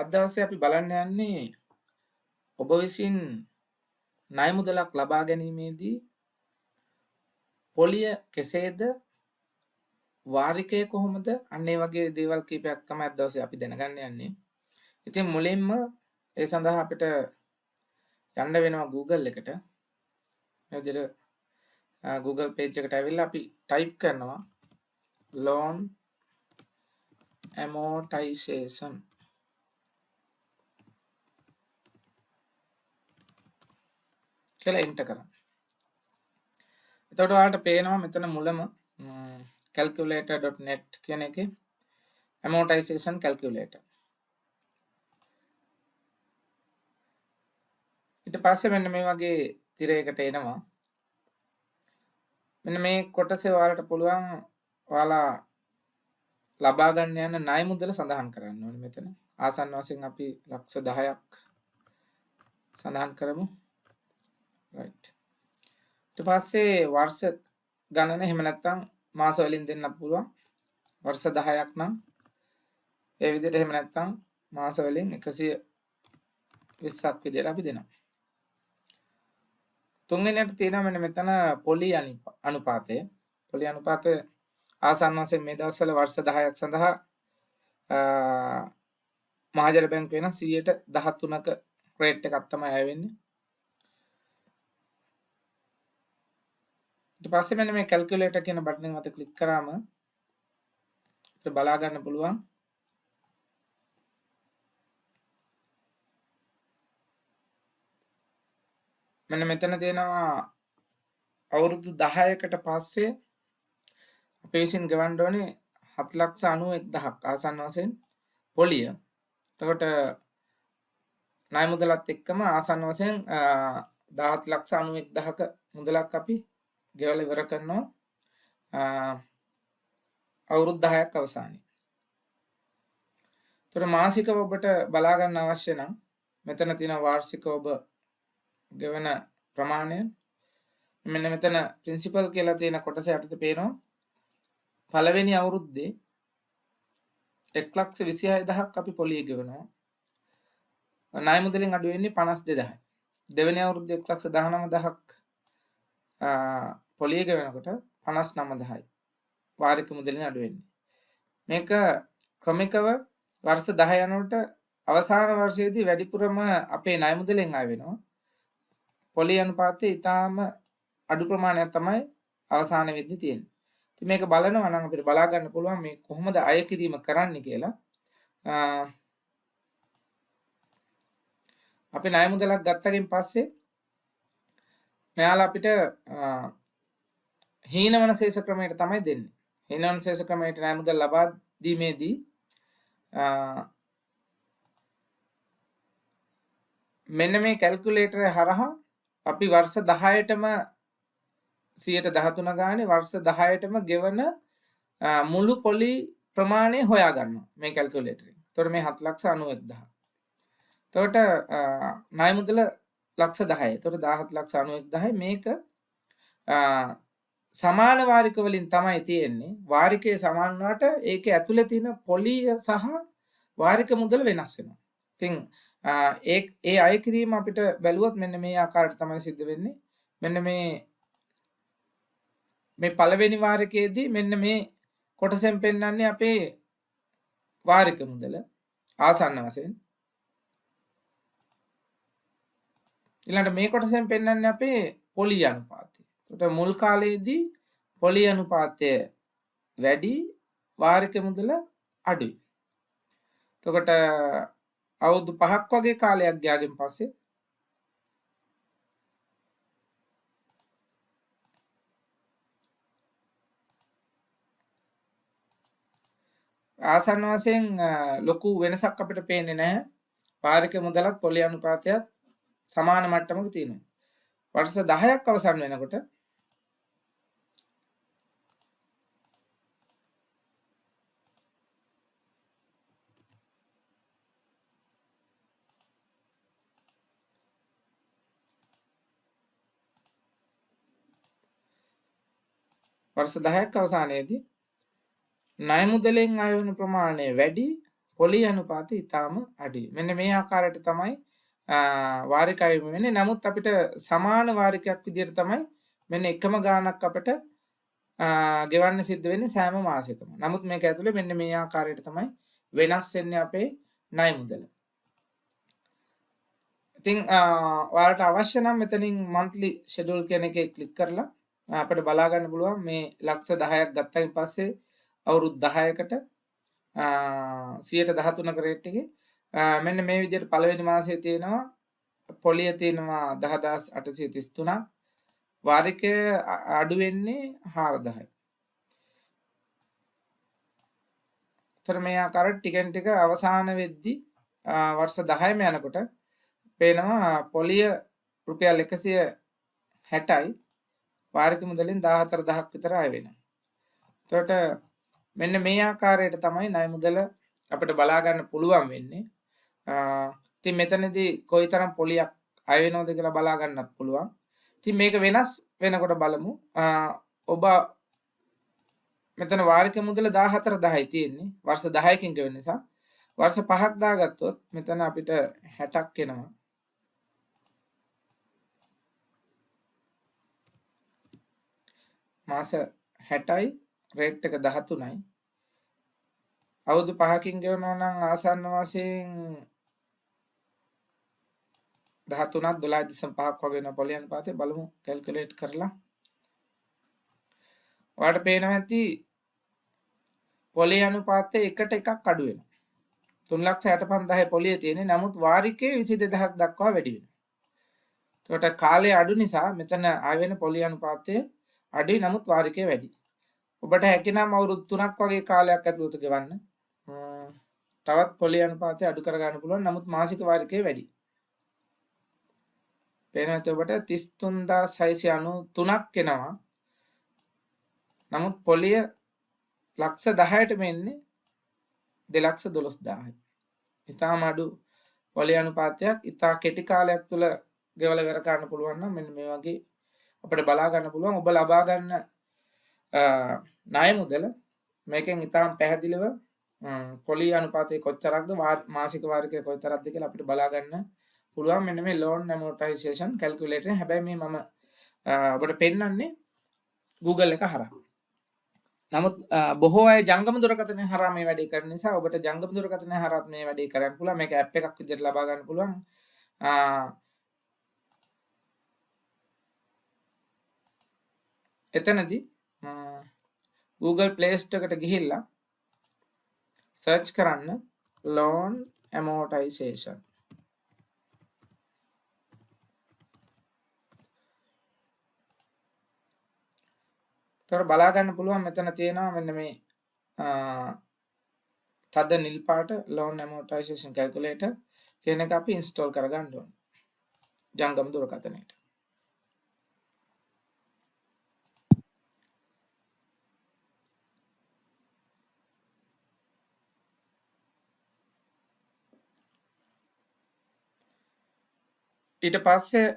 අද දවසේ අපි බලන්න යන්නේ ඔබ විසින් ණය මුදලක් ලබා ගැනීමේදී පොලිය කෙසේද වාරිකය කොහොමද අන්න ඒ වගේ දේවල් කීපයක් තමයි අද දවසේ අපි දැනගන්න යන්නේ. ඉතින් මුලින්ම ඒ සඳහා අපිට යන්න වෙනවා Google එකට. මේ විදිහට Google page එකට ඇවිල්ලා අපි type කරනවා loan amortization කියලා enter කරන්න. එතකොට ඔයාලට පේනවා මෙතන මුලම calculator.net කියන එකේ amortization calculator. ඊට පස්සේ මෙන්න මේ වගේ තිරයකට එනවා. මෙන්න මේ කොටසේ ඔයාලට පුළුවන් ඔයාලා ලබා ගන්න යන ණය මුදල සඳහන් කරන්න ඕනේ මෙතන. ආසන්න වශයෙන් අපි ලක්ෂ 10ක් සඳහන් කරමු. right. ඊට පස්සේ වර්ෂ ගණන එහෙම නැත්නම් මාස වලින් දෙන්න පුළුවන්. වර්ෂ 10ක් නම් ඒ විදිහට එහෙම නැත්නම් මාස වලින් 120ක් විදිහට අපි දෙනවා. තුන්වෙනියට තියෙනවා මෙන්න මෙතන පොලි අනුපාතය. පොලි අනුපාතය ආසන්න වශයෙන් මේ දවස්වල වර්ෂ 10ක් සඳහා මහජන බැංකුව වෙන 113ක රේට් එකක් තමයි ආවෙන්නේ. ඊට පස්සේ මෙන්න මේ කැල්කියුලේටර් කියන බටන් එක මත ක්ලික් කරාම අපිට බලා ගන්න පුළුවන් මෙන්න මෙතන තියෙනවා අවුරුදු 10කට පස්සේ අපි විසින් ගෙවන්න ඕනේ 7,91,000ක් ආසන්න වශයෙන් පොලිය. එතකොට ණය මුදලත් එක්කම ආසන්න වශයෙන් 17,91,000ක මුදලක් අපි ගෙවලා ඉවර කරනවා අවුරුදු 10ක් අවසානයේ. එතකොට මාසිකව ඔබට බලා ගන්න අවශ්‍ය නම් මෙතන තියෙන වාර්ෂිකව ඔබ ගෙවන ප්‍රමාණය මෙන්න මෙතන ප්‍රින්සිපල් කියලා තියෙන කොටස යටතේ පේනවා පළවෙනි අවුරුද්දේ 1,26,000ක් අපි පොලිය ගෙවනවා. ණය මුදලින් අඩු වෙන්නේ 52,000යි. දෙවෙනි අවුරුද්දේ 1,19,000ක් පොලිය ගෙවනකොට 59,000යි. වාරික මුදලින් අඩු වෙන්නේ. මේක ක්‍රමිකව වර්ෂ 10 යනකොට අවසාන වර්ෂයේදී වැඩිපුරම අපේ ණය මුදලෙන් ආය වෙනවා. පොලිය අනුපාතය ඊටාම අඩු ප්‍රමාණයක් තමයි අවසාන වෙද්දී තියෙන්නේ. ඉතින් මේක බලනවා නම් අපිට බලා ගන්න පුළුවන් මේ කොහොමද අය කිරීම කරන්නේ කියලා. අපි ණය මුදලක් ගත්තකින් පස්සේ මෙයාලා අපිට හීනවන ශේෂ ක්‍රමයට තමයි දෙන්නේ. හීනවන ශේෂ ක්‍රමයට ණය මුදල් ලබා දීමේදී මෙන්න මේ කැල්කියුලේටරය හරහා අපි වර්ෂ 10ටම 113 ගානේ වර්ෂ 10ටම ගෙවන මුළු පොලි ප්‍රමාණය හොයා ගන්නවා මේ කැල්කියුලේටරෙන්. එතකොට මේ 7,91,000. එතකොට ණය මුදල ලක්ෂ 10යි. එතකොට 17,91,000යි මේක සමාන වාරික වලින් තමයි තියෙන්නේ. වාරිකයේ සමාන වුණාට ඒකේ ඇතුලේ තියෙන පොලිය සහ වාරික මුදල වෙනස් වෙනවා. ඉතින් ඒ අය කිරීම අපිට බැලුවොත් මෙන්න මේ ආකාරයට තමයි සිද්ධ වෙන්නේ. මෙන්න මේ පළවෙනි වාරිකයේදී මෙන්න මේ කොටසෙන් පෙන්වන්නේ අපේ වාරික මුදල ආසන්න වශයෙන්. ඊළඟට මේ කොටසෙන් පෙන්වන්නේ අපේ පොලිය අනුපාතය. ඒකට මුල් කාලයේදී පොලිය අනුපාතය වැඩි වාරික මුදල අඩුයි. එතකොට අවුරුදු 5ක් වගේ කාලයක් ගියාගෙන් පස්සේ ආසන්න වශයෙන් ලොකු වෙනසක් අපිට පේන්නේ නැහැ. වාරික මුදලත් පොලිය අනුපාතයත් සමාන මට්ටමක තියෙනවා. වර්ෂ 10ක් අවසන් වෙනකොට වර්ෂ 10ක් අවසානයේදී ණය මුදලෙන් අය වෙන ප්‍රමාණය වැඩි පොලි අනුපාතය ඊටාම අඩුයි. මෙන්න මේ ආකාරයට තමයි වාරික අයවීම වෙන්නේ. නමුත් අපිට සමාන වාරිකයක් විදිහට තමයි මෙන්න එකම ගාණක් අපිට ගෙවන්න සිද්ධ වෙන්නේ සෑම මාසෙකම. නමුත් මේක ඇතුලේ මෙන්න මේ ආකාරයට තමයි වෙනස් වෙන්නේ අපේ ණය මුදල. ඉතින් ඔයාලට අවශ්‍ය නම් මෙතනින් monthly schedule කියන එකේ ක්ලික් කරලා අපිට බලා ගන්න පුළුවන් මේ ලක්ෂ 10ක් ගත්තයින් පස්සේ අවුරුදු 10කට 113ක රේට් එකේ මෙන්න මේ විදිහට පළවෙනි මාසයේ තියෙනවා පොලිය තියෙනවා 10833ක් වාරිකය අඩු වෙන්නේ 4000යි. තර මේ ආකාරයට ටිකෙන් ටික අවසාන වෙද්දි වර්ෂ 10ම යනකොට පේනවා පොලිය රුපියල් 160යි වාරික මුදලින් 14000ක් විතර ආය වෙනවා. එතකොට මෙන්න මේ ආකාරයට තමයි ණය මුදල අපිට බලා ගන්න පුළුවන් වෙන්නේ. ඉතින් මෙතනදී කොයිතරම් පොලියක් අය වෙනවද කියලා බලා ගන්නත් පුළුවන්. ඉතින් මේක වෙනස් වෙනකොට බලමු. ඔබ මෙතන වාරික මුදල 14000යි තියෙන්නේ. වර්ෂ 10කින් ගෙවෙන නිසා වර්ෂ 5ක් දාගත්තොත් මෙතන අපිට 60ක් එනවා. මාස 60යි රේට් එක 13යි. අවුරුදු 5කින් ගෙවනවා නම් ආසන්න වශයෙන් 13ක් 12.5ක් වගේ වෙන පොලි අනුපාතය බලමු කැල්කියුලේට් කරලා. ඔයාලට පේනවා ඇති පොලි අනුපාතය එකට එකක් අඩු වෙනවා. 3,65,000 පොලිය තියෙන්නේ. නමුත් වාරිකයේ 22000ක් දක්වා වැඩි වෙනවා. ඒකට කාලය අඩු නිසා මෙතන ආය වෙන පොලි අනුපාතය අඩුයි. නමුත් වාරිකය වැඩි. ඔබට හැකිනම් අවුරුදු 3ක් වගේ කාලයක් ඇතුළත ගෙවන්න. තවත් පොලි අනුපාතය අඩු කර ගන්න පුළුවන්. නමුත් මාසික වාරිකය වැඩි. පේනවා ඔබට 33693ක් එනවා. නමුත් පොලිය ලක්ෂ 10ට මෙන්නේ 2,12,000යි. ඉතාම අඩු පොලි අනුපාතයක් ඉතා කෙටි කාලයක් තුළ ගෙවලා ඉවර කරන්න පුළුවන් නම් මෙන්න මේ වගේ අපිට බලා ගන්න පුළුවන්. ඔබ ලබා ගන්න ණය මුදල මේකෙන් ඉතාම පැහැදිලිව පොලි අනුපාතය කොච්චරක්ද මාසික වාරිකය කොච්චරක්ද කියලා අපිට බලා ගන්න පුළුවන්. මෙන්න මේ loan amortization calculator. හැබැයි මේ මම ඔබට පෙන්නන්නේ Google එක හරහා. නමුත් බොහෝ අය ජංගම දුරකථනය හරහා මේ වැඩේ කරන නිසා ඔබට ජංගම දුරකථනය හරහා මේ වැඩේ කරන්න පුළුවන්. මේක ඇප් එකක් විදිහට ලබා ගන්න පුළුවන්. එතනදී Google Play Store එකට ගිහිල්ලා search කරන්න loan amortization. තොර බලා ගන්න පුළුවන් මෙතන තියෙනවා මෙන්න මේ තද නිල් පාට loan amortization calculator කියන එක අපි install කරගන්න ඕනේ ජංගම දුරකථනයට. ඊට පස්සේ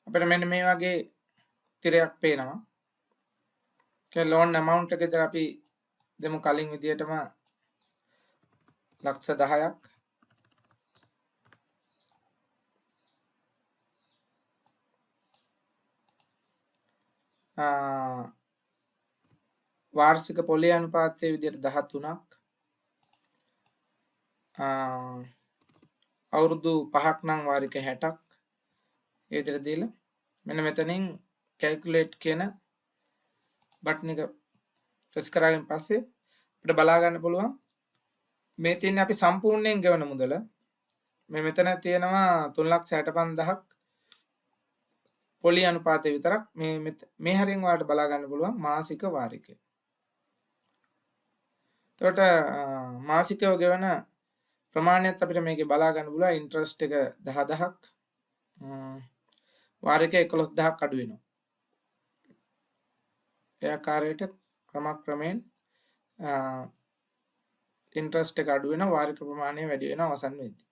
අපිට මෙන්න මේ වගේ තිරයක් පේනවා. ඒ loan amount එක විතර අපි දෙමු කලින් විදියටම ලක්ෂ 10ක්. වාර්ෂික පොලි අනුපාතයේ විදියට 13ක්. අවුරුදු 5ක් නම් වාරික 60ක්. ඒ විදිහට දීලා මෙන්න මෙතනින් calculate කියන බටන් එක ප්‍රෙස් කරාගෙන පස්සේ අපිට බලා ගන්න පුළුවන් මේ තියෙන්නේ අපි සම්පූර්ණයෙන් ගෙවන මුදල. මේ මෙතන තියෙනවා 3,65,000ක් පොලි අනුපාතය විතරක්. මේ හරියෙන් ඔයාලට බලා ගන්න පුළුවන් මාසික වාරිකය. එතකොට මාසිකව ගෙවන ප්‍රමාණයත් අපිට මේකේ බලා ගන්න පුළුවන්. ඉන්ට්‍රස්ට් එක 10,000ක් වාරිකය 11,000ක් අඩු වෙනවා. ඒ ආකාරයට ක්‍රමක්‍රමයෙන් ඉන්ට්‍රස්ට් එක අඩු වෙනවා වාරික ප්‍රමාණය වැඩි වෙනවා අවසන් වෙද්දී.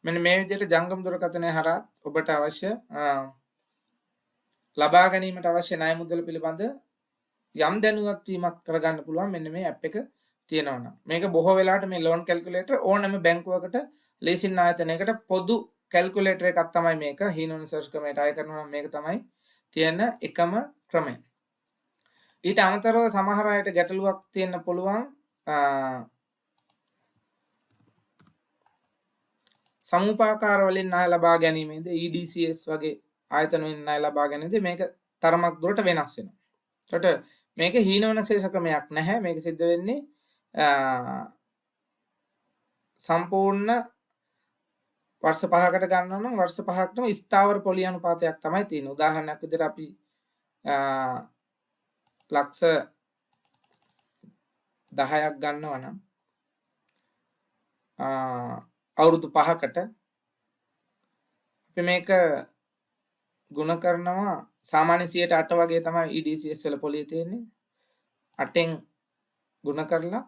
මෙන්න මේ විදිහට ජංගම දුරකථනය හරහා ඔබට අවශ්‍ය ලබා ගැනීමට අවශ්‍ය ණය මුදල පිළිබඳ යම් දැනුවත් වීමක් කරගන්න පුළුවන් මෙන්න මේ ඇප් එක තියෙනවා නම්. මේක බොහෝ වෙලාවට මේ ලෝන් කැල්කියුලේටර් ඕනෑම බැංකුවකට ලීසින් ආයතනයකට පොදු කැල්කියුලේටර් එකක් තමයි මේක. හීනෝන සර්ච් ක්‍රමයට අය කරනවා නම් මේක තමයි තියෙන එකම ක්‍රමය. ඊට අමතරව සමහර අයට ගැටලුවක් තියෙන්න පුළුවන් සමුපාකාර වලින් ණය ලබා ගැනීමේදී EDCS වගේ ආයතන වලින් ණය ලබා ගැනීමේදී මේක තරමක් දුරට වෙනස් වෙනවා. ඒකට මේක හීනවන ශේෂ ක්‍රමයක් නැහැ. මේක සිද්ධ වෙන්නේ සම්පූර්ණ වර්ෂ 5කට ගන්නවා නම් වර්ෂ 5කටම ස්ථාවර පොලි අනුපාතයක් තමයි තියෙන්නේ. උදාහරණයක් විදිහට අපි ලක්ෂ 10ක් ගන්නවා නම් අවුරුදු 5කට අපි මේක ගුණ කරනවා සාමාන්‍ය 108 වගේ තමයි EDCS වල පොලිය තියෙන්නේ. 8න් ගුණ කරලා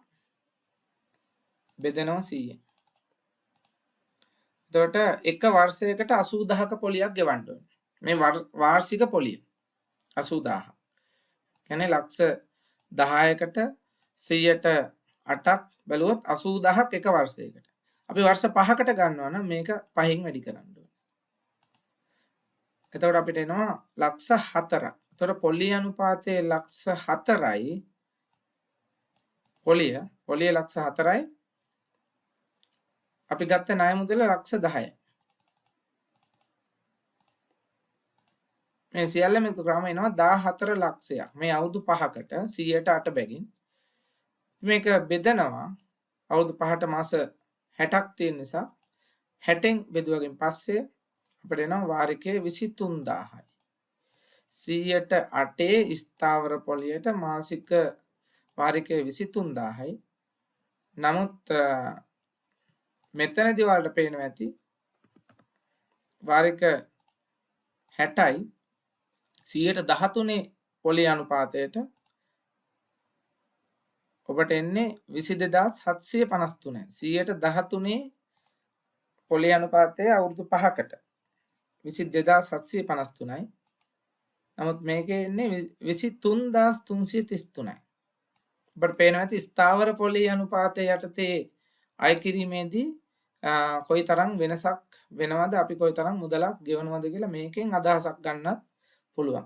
බෙදනවා 100ෙන්. එතකොට එක වර්ෂයකට 80000ක පොලියක් ගෙවන්න ඕනේ. මේ වාර්ෂික පොලිය 80000. කියන්නේ ලක්ෂ 10කට 100ට 8ක් බැලුවොත් 80000ක් එක වර්ෂයකට. අපි වර්ෂ 5කට ගන්නවා නම් මේක 5න් වැඩි කරන්න ඕනේ. එතකොට අපිට එනවා ලක්ෂ 4ක්. එතකොට පොලිය අනුපාතයේ ලක්ෂ 4යි පොලිය ලක්ෂ 4යි අපි ගත්ත ණය මුදල ලක්ෂ 10යි. මේ සියල්ලම එකතු කරාම එනවා 14 ලක්ෂයක්. මේ අවුරුදු 5කට 100ට 8 බැගින් මේක බෙදනවා අවුරුදු 5ට මාස 60ක් තියෙන නිසා 60න් බෙදුවගෙන් පස්සේ අපිට එනවා වාරිකයේ 23000යි. 100ට 8 ස්ථාවර පොලියට මාසික වාරිකයේ 23000යි. නමුත් මෙතනදී වලට පේනවා ඇති වාරික 60යි 113 පොලිය අනුපාතයට ඔබට එන්නේ 22753. 113 පොලිය අනුපාතය අවුරුදු 5කට 22753යි. නමුත් මේකේ එන්නේ 23333යි. ඔබට පේනවා ඇති ස්ථාවර පොලිය අනුපාතය යටතේ අය කිරීමේදී කොයිතරම් වෙනසක් වෙනවද අපි කොයිතරම් මුදලක් ගෙවනවද කියලා මේකෙන් අදහසක් ගන්නත් පුළුවන්.